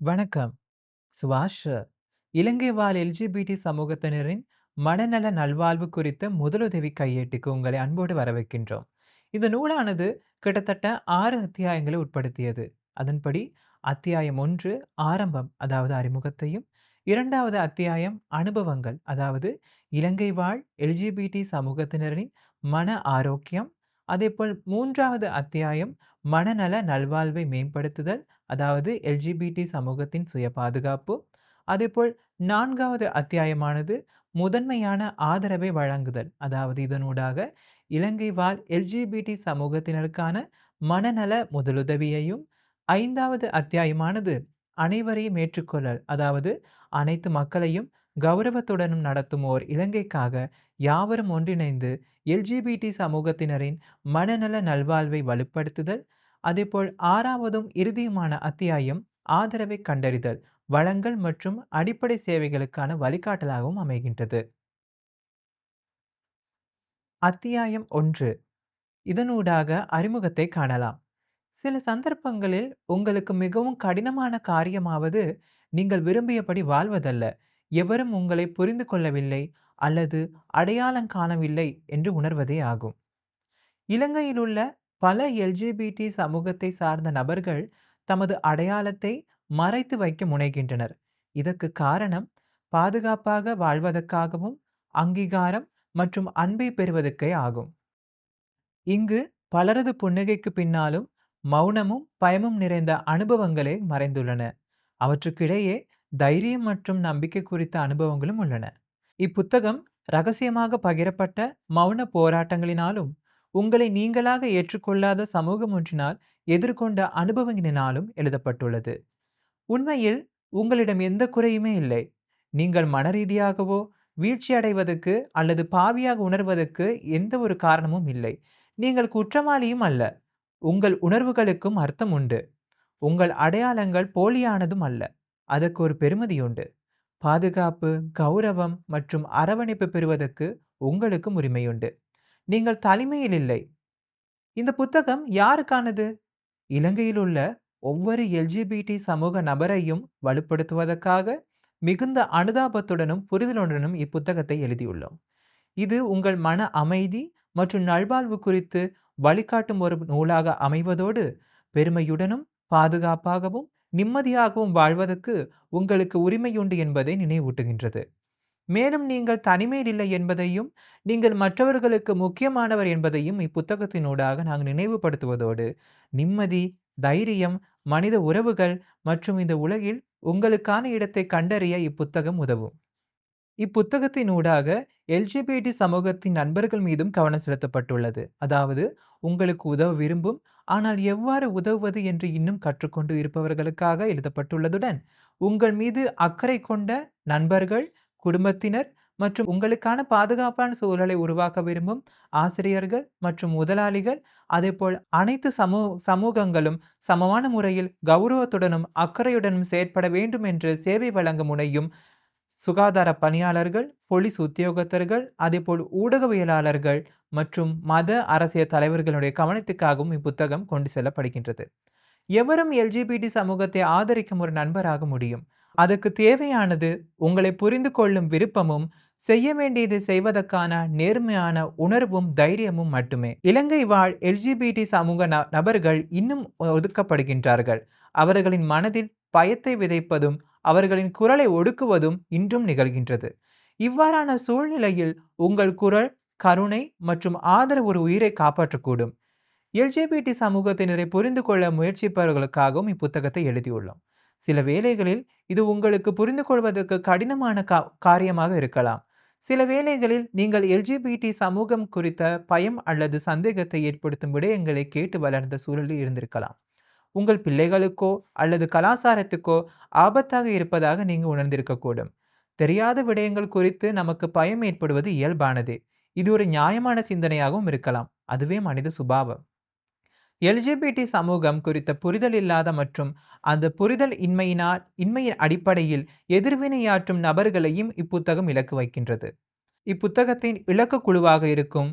வணக்கம். சுபாஷ். இலங்கை வாழ் எல்ஜிபிடி சமூகத்தினரின் மனநல நல்வாழ்வு குறித்த முதலுதவி கையேட்டுக்கு உங்களை அன்போடு வரவேற்கின்றோம். இந்த நூலானது கிட்டத்தட்ட 6 அத்தியாயங்களை உட்படுத்தியது. அதன்படி அத்தியாயம் 1 ஆரம்பம், அதாவது அறிமுகத்தையும், 2வது அத்தியாயம் அனுபவங்கள், அதாவது இலங்கை வாழ் எல்ஜிபிடி சமூகத்தினரின் மன ஆரோக்கியம், அதேபோல் 3வது அத்தியாயம் மனநல நல்வாழ்வை மேம்படுத்துதல், அதாவது எல்ஜிபிடி சமூகத்தின் சுய பாதுகாப்பு. அதேபோல் 4வது அத்தியாயமானது முதன்மையான ஆதரவை வழங்குதல், அதாவது இதனூடாக இலங்கை வாழ் எல்ஜிபிடி சமூகத்தினருக்கான மனநல முதலுதவியையும், 5வது அத்தியாயமானது அனைவரையும் ஏற்றுக்கொள்ளல், அதாவது அனைத்து மக்களையும் கௌரவத்துடனும் நடத்தும் ஓர் இலங்கைக்காக யாவரும் ஒன்றிணைந்து எல்ஜிபிடி சமூகத்தினரின் மனநல நல்வாழ்வை வலுப்படுத்துதல். அதேபோல் 6வதும் இறுதியுமான அத்தியாயம் ஆதரவை கண்டறிதல், வளங்கள் மற்றும் அடிப்படை சேவைகளுக்கான வழிகாட்டலாகவும் அமைகின்றது. அத்தியாயம் 1 இதனூடாக அறிமுகத்தை காணலாம். சில சந்தர்ப்பங்களில் உங்களுக்கு மிகவும் கடினமான காரியமாவது நீங்கள் விரும்பியபடி வாழ்வதல்ல, எவரும் உங்களை புரிந்து கொள்ளவில்லை அல்லது அடையாளம் காணவில்லை என்று உணர்வதே ஆகும். இலங்கையில் உள்ள பல எல்ஜிபிடி சமூகத்தை சார்ந்த நபர்கள் தமது அடையாளத்தை மறைத்து வைக்க முனைகின்றனர். இதற்கு காரணம் பாதுகாப்பாக வாழ்வதற்காகவும் அங்கீகாரம் மற்றும் அன்பை பெறுவதற்கே ஆகும். இங்கு பலரது புன்னகைக்கு பின்னாலும் மௌனமும் பயமும் நிறைந்த அனுபவங்களே மறைந்துள்ளன. அவற்றுக்கிடையே தைரியம் மற்றும் நம்பிக்கை குறித்த அனுபவங்களும் உள்ளன. இப்புத்தகம் ரகசியமாக பகிரப்பட்ட மௌன போராட்டங்களினாலும் உங்களை நீங்களாக ஏற்றுக்கொள்ளாத சமூகம் ஒன்றினால் எதிர்கொண்ட அனுபவங்களினாலும் எழுதப்பட்டுள்ளது. உண்மையில் உங்களிடம் எந்த குறையுமே இல்லை. நீங்கள் மனரீதியாகவோ வீழ்ச்சி அடைவதற்கு அல்லது பாவியாக உணர்வதற்கு எந்த ஒரு காரணமும் இல்லை. நீங்கள் குற்றவாளியும் அல்ல. உங்கள் உணர்வுகளுக்கும் அர்த்தம் உண்டு. உங்கள் அடையாளங்கள் போலியானதும் அல்ல. அதற்கு ஒரு பெருமதி உண்டு. பாதுகாப்பு, கௌரவம் மற்றும் அரவணைப்பு பெறுவதற்கு உங்களுக்கும் உரிமையுண்டு. நீங்கள் தனிமையில் இல்லை. இந்த புத்தகம் யாருக்கானது? இலங்கையில் உள்ள ஒவ்வொரு எல்ஜிபிடி சமூக நபரையும் வலுப்படுத்துவதற்காக மிகுந்த அனுதாபத்துடனும் புரிதலுடனும் இப்புத்தகத்தை எழுதியுள்ளோம். இது உங்கள் மன அமைதி மற்றும் நல்வாழ்வு குறித்து வழிகாட்டும் ஒரு நூலாக அமைவதோடு, பெருமையுடனும் பாதுகாப்பாகவும் நிம்மதியாகவும் வாழ்வதற்கு உங்களுக்கு உரிமையுண்டு என்பதை நினைவூட்டுகின்றது. மேலும் நீங்கள் தனிமையில் இல்லை என்பதையும், நீங்கள் மற்றவர்களுக்கு முக்கியமானவர் என்பதையும் இப்புத்தகத்தினூடாக நாங்கள் நினைவுபடுத்துவதோடு, நிம்மதி, தைரியம், மனித உறவுகள் மற்றும் இந்த உலகில் உங்களுக்கான இடத்தை கண்டறிய இப்புத்தகம் உதவும். இப்புத்தகத்தினூடாக எல்ஜிபிடி சமூகத்தின் நண்பர்கள் மீதும் கவனம் செலுத்தப்பட்டுள்ளது. அதாவது உங்களுக்கு உதவ விரும்பும், ஆனால் எவ்வாறு உதவுவது என்று இன்னும் கற்றுக்கொண்டு இருப்பவர்களுக்காக எழுதப்பட்டுள்ளதுடன், உங்கள் மீது அக்கறை கொண்ட நண்பர்கள், குடும்பத்தினர் மற்றும் உங்களுக்கான பாதுகாப்பான சூழலை உருவாக்க விரும்பும் ஆசிரியர்கள் மற்றும் முதலாளிகள், அதேபோல் அனைத்து சமூகங்களும் சமமான முறையில் கௌரவத்துடனும் அக்கறையுடனும் செயற்பட வேண்டும் என்று சேவை வழங்க முனையும் சுகாதார பணியாளர்கள், போலீஸ் உத்தியோகத்தர்கள், அதேபோல் ஊடகவியலாளர்கள் மற்றும் மத அரசியல் தலைவர்களுடைய கவனத்துக்காகவும் இப்புத்தகம் கொண்டு செல்லப்படுகின்றது. எவரும் எல்ஜிபிடி சமூகத்தை ஆதரிக்கும் ஒரு நண்பராக முடியும். அதற்கு தேவையானது உங்களை புரிந்து கொள்ளும் விருப்பமும், செய்ய வேண்டியதை செய்வதற்கான நேர்மையான உணர்வும் தைரியமும் மட்டுமே. இலங்கை வாழ் எல்ஜிபிடி சமூக நபர்கள் இன்னும் ஒதுக்கப்படுகின்றார்கள். அவர்களின் மனதில் பயத்தை விதைப்பதும், அவர்களின் குரலை ஒடுக்குவதும் இன்றும் நிகழ்கின்றது. இவ்வாறான சூழ்நிலையில் உங்கள் குரல், கருணை மற்றும் ஆதரவு ஒரு உயிரை காப்பாற்றக்கூடும். எல்ஜிபிடி சமூகத்தினரை புரிந்து கொள்ள முயற்சிப்பவர்களுக்காகவும் இப்புத்தகத்தை எழுதியுள்ளோம். சில வேளைகளில் இது உங்களுக்கு புரிந்து கொள்வதற்கு கடினமான காரியமாக இருக்கலாம். சில வேளைகளில் நீங்கள் எல்ஜிபிடி சமூகம் குறித்த பயம் அல்லது சந்தேகத்தை ஏற்படுத்தும் விடயங்களை கேட்டு வளர்ந்த சூழலில் இருந்திருக்கலாம். உங்கள் பிள்ளைகளுக்கோ அல்லது கலாச்சாரத்துக்கோ ஆபத்தாக இருப்பதாக நீங்கள் உணர்ந்திருக்கக்கூடும். தெரியாத விடயங்கள் குறித்து நமக்கு பயம் ஏற்படுவது இயல்பானதே. இது ஒரு நியாயமான சிந்தனையாகவும் இருக்கலாம். அதுவே மனித சுபாவம். எல்ஜிபிடி சமூகம் குறித்த புரிதல் இல்லாத மற்றும் அந்த புரிதல் இன்மையின் அடிப்படையில் எதிர்வினையாற்றும் நபர்களையும் இப்புத்தகம் இலக்கு வைக்கின்றது. இப்புத்தகத்தின் இலக்கு குழுவாக இருக்கும்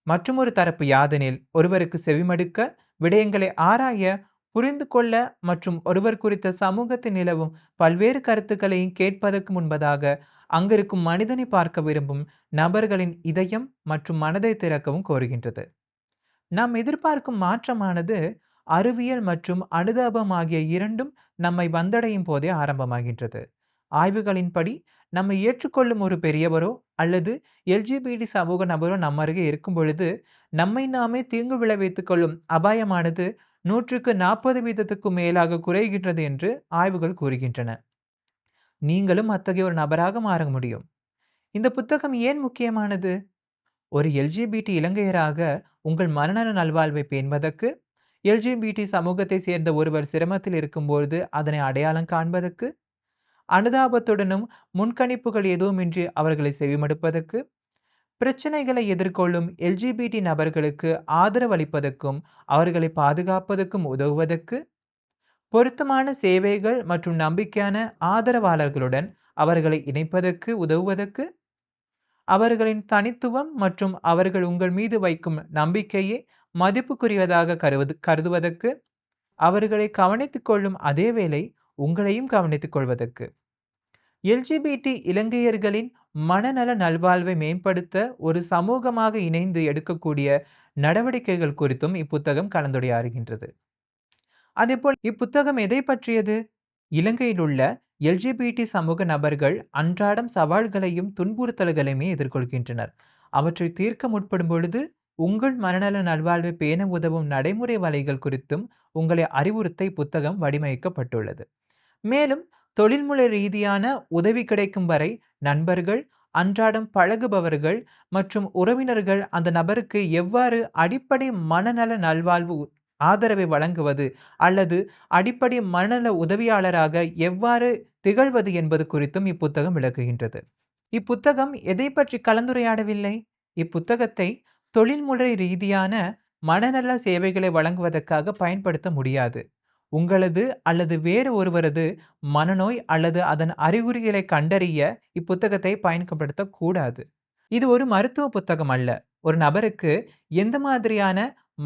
மற்றுமொரு தரப்பு யாதெனில், ஒருவருக்கு செவிமடுக்க, விடயங்களை ஆராய, புரிந்து கொள்ள மற்றும் ஒருவர் குறித்த சமூகத்தில் நிலவும் பல்வேறு கருத்துக்களையும் கேட்பதற்கு முன்பதாக அங்கிருக்கும் மனிதனை பார்க்க விரும்பும் நபர்களின் இதயம் மற்றும் மனதை திறக்கவும் கோருகின்றது. நாம் எதிர்பார்க்கும் மாற்றமானது அறிவியல் மற்றும் அனுதாபம் ஆகிய இரண்டும் நம்மை வந்தடையும் போதே ஆரம்பமாகின்றது. ஆய்வுகளின்படி நம்மை ஏற்றுக்கொள்ளும் ஒரு பெரியவரோ அல்லது எல்ஜிபிடி சமூக நபரோ நம் அருகே இருக்கும் பொழுது நம்மை நாமே தீங்கு விளைவித்துக் கொள்ளும் அபாயமானது 140% மேலாக குறைகின்றது என்று ஆய்வுகள் கூறுகின்றன. நீங்களும் அத்தகைய ஒரு நபராக மாற முடியும். இந்த புத்தகம் ஏன் முக்கியமானது? ஒரு எல்ஜிபிடி இலங்கையராக உங்கள் மனநல நல்வாழ்வை பேணுவதற்கு, எல்ஜிபிடி சமூகத்தை சேர்ந்த ஒருவர் சிரமத்தில் இருக்கும்போது அதனை அடையாளம் காண்பதற்கு, அனுதாபத்துடனும் முன்கணிப்புகள் எதுவுமின்றி அவர்களை செவிமடுப்பதற்கு, பிரச்சனைகளை எதிர்கொள்ளும் எல்ஜிபிடி நபர்களுக்கு ஆதரவளிப்பதற்கும் அவர்களை பாதுகாப்பதற்கும் உதவுவதற்கு, பொருத்தமான சேவைகள் மற்றும் நம்பிக்கையான ஆதரவாளர்களுடன் அவர்களை இணைப்பதற்கு உதவுவதற்கு, அவர்களின் தனித்துவம் மற்றும் அவர்கள் உங்கள் மீது வைக்கும் நம்பிக்கையை மதிப்புக்குரியதாக கருதுவதற்கு, அவர்களை கவனித்துக் கொள்ளும் அதேவேளை உங்களையும் கவனித்துக் கொள்வதற்கு. எல்ஜிபிடி இலங்கையர்களின் மனநல நல்வாழ்வை மேம்படுத்த ஒரு சமூகமாக இணைந்து எடுக்கக்கூடிய நடவடிக்கைகள் குறித்தும் இப்புத்தகம் கலந்துரையாடுகின்றது. அதேபோல் இப்புத்தகம் எதை பற்றியது? இலங்கையில் உள்ள எல்ஜிபிடி சமூக நபர்கள் அன்றாடம் சவால்களையும் துன்புறுத்தல்களையுமே எதிர்கொள்கின்றனர். அவற்றை தீர்க்க முற்படும் பொழுது உங்கள் மனநல நல்வாழ்வை பேண உதவும் நடைமுறை வழிகள் குறித்தும் உங்களை அறிவுறுத்த இப்புத்தகம் வடிவமைக்கப்பட்டுள்ளது. மேலும் தொழில்முறை ரீதியான உதவி கிடைக்கும் வரை நண்பர்கள், அன்றாடம் பழகுபவர்கள் மற்றும் உறவினர்கள் அந்த நபருக்கு எவ்வாறு அடிப்படை மனநல நல்வாழ்வு ஆதரவை வழங்குவது அல்லது அடிப்படை மனநல உதவியாளராக எவ்வாறு திகழ்வது என்பது குறித்தும் இப்புத்தகம் விளக்குகின்றது. இப்புத்தகம் எதை பற்றி கலந்துரையாடவில்லை? இப்புத்தகத்தை தொழில்முறை ரீதியான மனநல சேவைகளை வழங்குவதற்காக பயன்படுத்த முடியாது. உங்களது அல்லது வேறு ஒருவரது மனநோய் அல்லது அதன் அறிகுறிகளை கண்டறிய இப்புத்தகத்தை பயன்படுத்தக்கூடாது. இது ஒரு மருத்துவ புத்தகம் அல்ல. ஒரு நபருக்கு எந்த மாதிரியான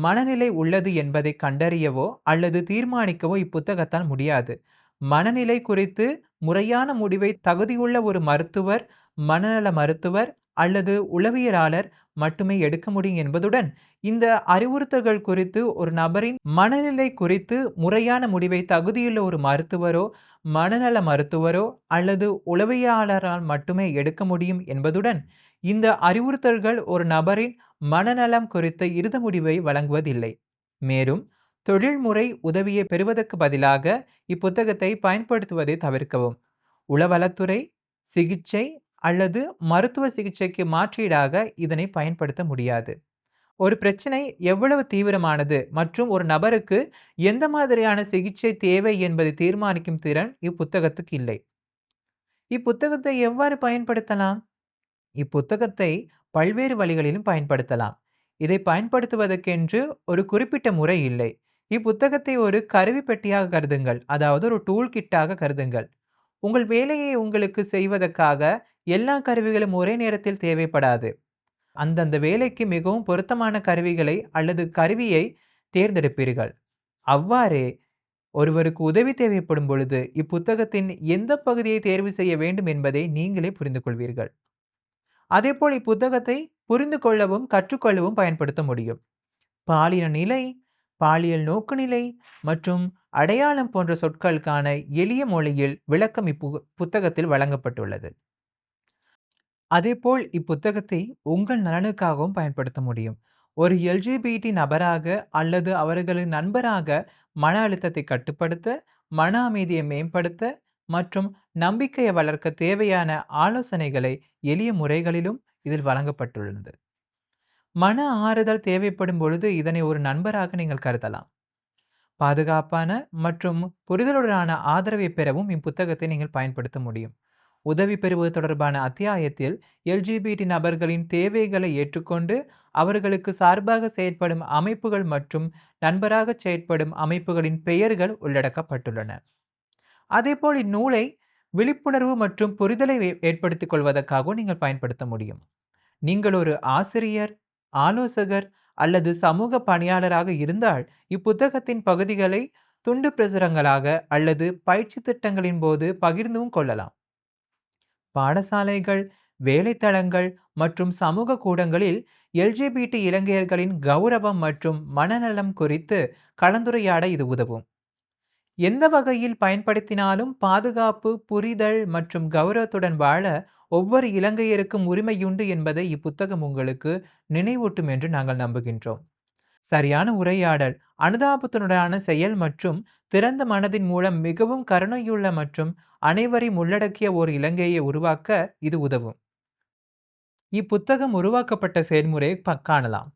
மனநிலை உள்ளது என்பதை கண்டறியவோ அல்லது தீர்மானிக்கவோ இப்புத்தகத்தால் முடியாது. மனநிலை குறித்து முறையான முடிவை தகுதியுள்ள ஒரு மருத்துவர், மனநல மருத்துவர் அல்லது உளவியலாளர் மட்டுமே எடுக்க முடியும் என்பதுடன், இந்த அறிவுறுத்தல்கள் குறித்து ஒரு நபரின் மனநிலை குறித்து முறையான முடிவை தகுதியுள்ள ஒரு மருத்துவரோ, மனநல மருத்துவரோ அல்லது உளவியலாளரால் மட்டுமே எடுக்க முடியும் என்பதுடன், இந்த அறிவுறுத்தல்கள் ஒரு நபரின் மனநலம் குறித்த இறுதி முடிவை வழங்குவதில்லை. மேலும் தொழில்முறை உதவியை பெறுவதற்கு பதிலாக இப்புத்தகத்தை பயன்படுத்துவதை தவிர்க்கவும். உளவளத்துறை, சிகிச்சை அல்லது மருத்துவ சிகிச்சைக்கு மாற்றீடாக இதனை பயன்படுத்த முடியாது. ஒரு பிரச்சனை எவ்வளவு தீவிரமானது மற்றும் ஒரு நபருக்கு எந்த மாதிரியான சிகிச்சை தேவை என்பதை தீர்மானிக்கும் திறன் இப்புத்தகத்துக்கு இல்லை. இப்புத்தகத்தை எவ்வாறு பயன்படுத்தலாம்? இப்புத்தகத்தை பல்வேறு வழிகளிலும் பயன்படுத்தலாம். இதை பயன்படுத்துவதற்கென்று ஒரு குறிப்பிட்ட முறை இல்லை. இப்புத்தகத்தை ஒரு கருவி பெட்டியாக கருதுங்கள். அதாவது ஒரு டூல் கிட்டாக கருதுங்கள். உங்கள் வேலையை உங்களுக்கு செய்வதற்காக எல்லா கருவிகளும் ஒரே நேரத்தில் தேவைப்படாது. அந்தந்த வேலைக்கு மிகவும் பொருத்தமான கருவிகளை அல்லது கருவியை தேர்ந்தெடுப்பீர்கள். அவ்வாறே ஒருவருக்கு உதவி தேவைப்படும் பொழுது இப்புத்தகத்தின் எந்த பகுதியை தேர்வு செய்ய வேண்டும் என்பதை நீங்களே புரிந்து கொள்வீர்கள். அதேபோல் இப்புத்தகத்தை புரிந்து கொள்ளவும் கற்றுக்கொள்ளவும் பயன்படுத்த முடியும். பாலின நிலை, பாலியல் நோக்குநிலை மற்றும் அடையாளம் போன்ற சொற்களுக்கான எளிய மொழியில் விளக்கம் புத்தகத்தில் வழங்கப்பட்டுள்ளது. அதேபோல் இப்புத்தகத்தை உங்கள் நலனுக்காகவும் பயன்படுத்த முடியும். ஒரு எல்ஜிபிடி நபராக அல்லது அவர்களின் நண்பராக மன அழுத்தத்தை கட்டுப்படுத்த, மன அமைதியை மேம்படுத்த மற்றும் நம்பிக்கையை வளர்க்க தேவையான ஆலோசனைகளை எளிய முறைகளிலும் இதில் வழங்கப்பட்டுள்ளது. மன ஆறுதல் தேவைப்படும் பொழுது இதனை ஒரு நண்பராக நீங்கள் கருதலாம். பாதுகாப்பான மற்றும் புரிதலுடனான ஆதரவை பெறவும் இப்புத்தகத்தை நீங்கள் பயன்படுத்த முடியும். உதவி பெறுவது தொடர்பான அத்தியாயத்தில் எல்ஜிபிடி நபர்களின் தேவைகளை ஏற்றுக்கொண்டு அவர்களுக்கு சார்பாக செயற்படும் அமைப்புகள் மற்றும் நண்பராக செயற்படும் அமைப்புகளின் பெயர்கள் உள்ளடக்கப்பட்டுள்ளன. அதேபோல் இந்நூலை விழிப்புணர்வு மற்றும் புரிதலை ஏற்படுத்திக் கொள்வதற்காகவும் நீங்கள் பயன்படுத்த முடியும். நீங்கள் ஒரு ஆசிரியர், ஆலோசகர் அல்லது சமூக பணியாளராக இருந்தால் இப்புத்தகத்தின் பகுதிகளை துண்டு பிரசுரங்களாக அல்லது பயிற்சி திட்டங்களின் போது பகிர்ந்தும் கொள்ளலாம். பாடசாலைகள், வேலைத்தளங்கள் மற்றும் சமூக கூடங்களில் எல்ஜிபிடி இலங்கையர்களின் கௌரவம் மற்றும் மனநலம் குறித்து கலந்துரையாட இது உதவும். எந்த வகையில் பயன்படுத்தினாலும் பாதுகாப்பு, புரிதல் மற்றும் கௌரவத்துடன் வாழ ஒவ்வொரு இலங்கையருக்கும் உரிமையுண்டு என்பதை இப்புத்தகம் உங்களுக்கு நினைவூட்டும் என்று நாங்கள் நம்புகின்றோம். சரியான உரையாடல், அனுதாபத்துடனான செயல் மற்றும் திறந்த மனதின் மூலம் மிகவும் கருணையுள்ள மற்றும் அனைவரையும் உள்ளடக்கிய ஒரு இலங்கையை உருவாக்க இது உதவும். இப்புத்தகம் உருவாக்கப்பட்ட செயல்முறையை காணலாம்.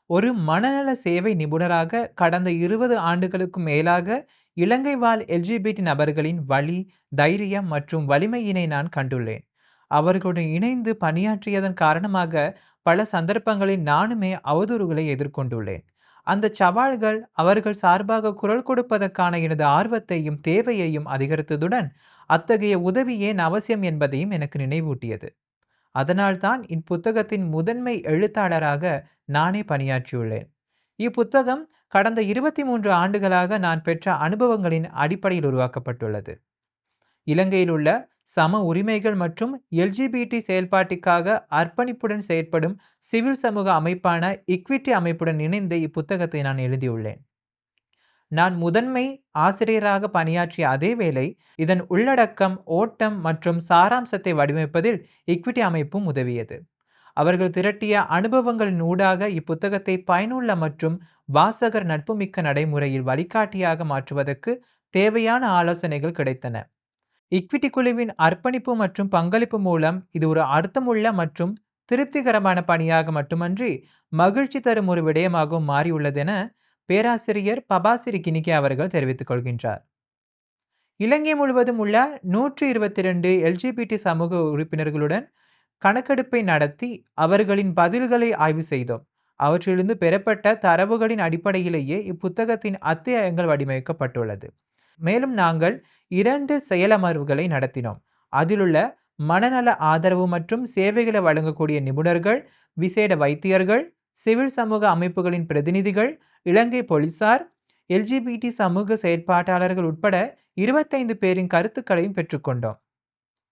ஒரு மனநல சேவை நிபுணராக கடந்த 20 ஆண்டுகளுக்கும் மேலாக இலங்கை வாழ் எல்ஜிபிடி நபர்களின் வலி, தைரியம் மற்றும் வலிமையினை நான் கண்டுள்ளேன். அவர்களுடன் இணைந்து பணியாற்றியதன் காரணமாக பல சந்தர்ப்பங்களில் நானுமே அவதூறுகளை எதிர்கொண்டுள்ளேன். அந்த சவால்கள் அவர்கள் சார்பாக குரல் கொடுப்பதற்கான எனது ஆர்வத்தையும் தேவையையும் அதிகரித்ததுடன் அத்தகைய உதவி ஏன் அவசியம் என்பதையும் எனக்கு நினைவூட்டியது. அதனால்தான் இப்புத்தகத்தின் முதன்மை எழுத்தாளராக நானே பணியாற்றியுள்ளேன். இப்புத்தகம் கடந்த 23 ஆண்டுகளாக நான் பெற்ற அனுபவங்களின் அடிப்படையில் உருவாக்கப்பட்டுள்ளது. இலங்கையில் உள்ள சம உரிமைகள் மற்றும் எல்ஜிபிடி செயல்பாட்டிற்காக அர்ப்பணிப்புடன் செயற்படும் சிவில் சமூக அமைப்பான இக்விட்டி அமைப்புடன் இணைந்து இப்புத்தகத்தை நான் எழுதியுள்ளேன். நான் முதன்மை ஆசிரியராக பணியாற்றிய அதே வேளை இதன் உள்ளடக்கம், ஓட்டம் மற்றும் சாராம்சத்தை வடிவமைப்பதில் இக்விட்டி அமைப்பும் உதவியது. அவர்கள் திரட்டிய அனுபவங்களின் ஊடாக இப்புத்தகத்தை பயனுள்ள மற்றும் வாசகர் நட்புமிக்க நடைமுறையில் வழிகாட்டியாக மாற்றுவதற்கு தேவையான ஆலோசனைகள் கிடைத்தன. இக்விட்டி குழுவின் அர்ப்பணிப்பு மற்றும் பங்களிப்பு மூலம் இது ஒரு அர்த்தமுள்ள மற்றும் திருப்திகரமான பணியாக மட்டுமன்றி மகிழ்ச்சி தரும் ஒரு விடயமாகவும் மாறியுள்ளதென பேராசிரியர் பபாசிரி கினிகே அவர்கள் தெரிவித்துக் கொள்கின்றார். இலங்கை முழுவதும் உள்ள 122 எல்ஜிபிடி சமூக உறுப்பினர்களுடன் கணக்கெடுப்பை நடத்தி அவர்களின் பதில்களை ஆய்வு செய்தோம். அவற்றிலிருந்து பெறப்பட்ட தரவுகளின் அடிப்படையிலேயே இப்புத்தகத்தின் அத்தியாயங்கள் வடிவமைக்கப்பட்டுள்ளது. மேலும் நாங்கள் 2 செயலமர்வுகளை நடத்தினோம். அதிலுள்ள மனநல ஆதரவு மற்றும் சேவைகளை வழங்கக்கூடிய நிபுணர்கள், விசேட வைத்தியர்கள், சிவில் சமூக அமைப்புகளின் பிரதிநிதிகள், இலங்கை போலீசார், எல்ஜிபிடி சமூக செயற்பாட்டாளர்கள் உட்பட 25 பேரின் கருத்துக்களையும் பெற்றுக்கொண்டோம்.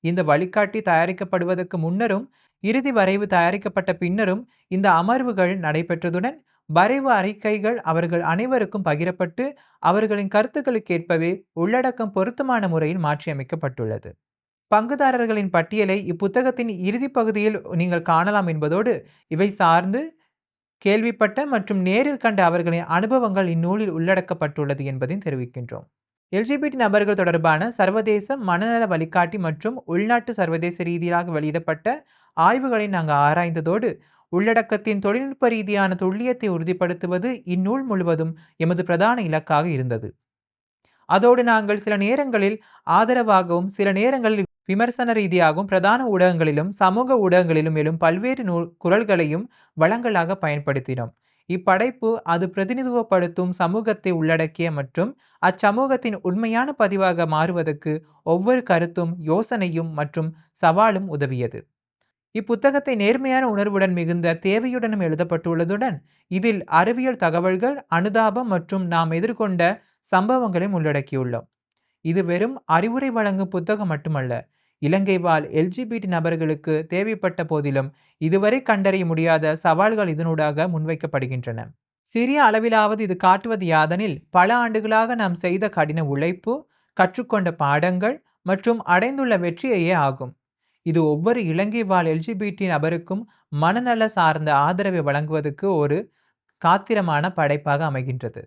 இந்த வழிகாட்டி தயாரிக்கப்படுவதற்கு முன்னரும் இறுதி வரைவு தயாரிக்கப்பட்ட பின்னரும் இந்த அமர்வுகள் நடைபெற்றதுடன் வரைவு அறிக்கைகள் அவர்கள் அனைவருக்கும் பகிரப்பட்டு அவர்களின் கருத்துக்களுக்கு ஏற்பவே உள்ளடக்கம் பொருத்தமான முறையில் மாற்றியமைக்கப்பட்டுள்ளது. பங்குதாரர்களின் பட்டியலை இப்புத்தகத்தின் இறுதி பகுதியில் நீங்கள் காணலாம் என்பதோடு இவை சார்ந்து கேள்விப்பட்ட மற்றும் நேரில் கண்ட அவர்களின் அனுபவங்கள் இந்நூலில் உள்ளடக்கப்பட்டுள்ளது என்பதையும் தெரிவிக்கின்றோம். எல்ஜிபிடி நபர்கள் தொடர்பான சர்வதேச மனநல வழிகாட்டி மற்றும் உள்நாட்டு சர்வதேச ரீதியாக வெளியிடப்பட்ட ஆய்வுகளை நாங்கள் ஆராய்ந்ததோடு உள்ளடக்கத்தின் தொழில்நுட்ப ரீதியான துல்லியத்தை உறுதிப்படுத்துவது இந்நூல் முழுவதும் எமது பிரதான இலக்காக இருந்தது. அதோடு நாங்கள் சில நேரங்களில் ஆதரவாகவும் சில நேரங்களில் விமர்சன ரீதியாகவும் பிரதான ஊடகங்களிலும் சமூக ஊடகங்களிலும் எழும் பல்வேறு குரல்களையும் வளங்களாக பயன்படுத்தினோம். இப்படைப்பு அது பிரதிநிதித்துவப்படுத்தும் சமூகத்தை உள்ளடக்கிய மற்றும் அச்சமூகத்தின் உண்மையான பதிவாக மாறுவதற்கு ஒவ்வொரு கருத்தும், யோசனையும் மற்றும் சவாலும் உதவியது. இப்புத்தகத்தை நேர்மையான உணர்வுடன் மிகுந்த தேவையுடனும் எழுதப்பட்டுள்ளதுடன் இதில் அறிவியல் தகவல்கள், அனுதாபம் மற்றும் நாம் எதிர்கொண்ட சம்பவங்களையும் உள்ளடக்கியுள்ளோம். இது வெறும் அறிவுரை வழங்கும் புத்தகம் மட்டுமல்ல, இலங்கை வாழ் எல்ஜிபிடி நபர்களுக்கு தேவைப்பட்ட போதிலும் இதுவரை கண்டறிய முடியாத சவால்கள் இதனூடாக முன்வைக்கப்படுகின்றன. சிறிய அளவிலாவது இது காட்டுவது யாதெனில் பல ஆண்டுகளாக நாம் செய்த கடின உழைப்பு, கற்றுக்கொண்ட பாடங்கள் மற்றும் அடைந்துள்ள வெற்றியையே ஆகும். இது ஒவ்வொரு இலங்கை வாழ் எல்ஜிபிடி நபருக்கும் மனநல சார்ந்த ஆதரவை வழங்குவதற்கு ஒரு காத்திரமான படைப்பாக அமைகின்றது.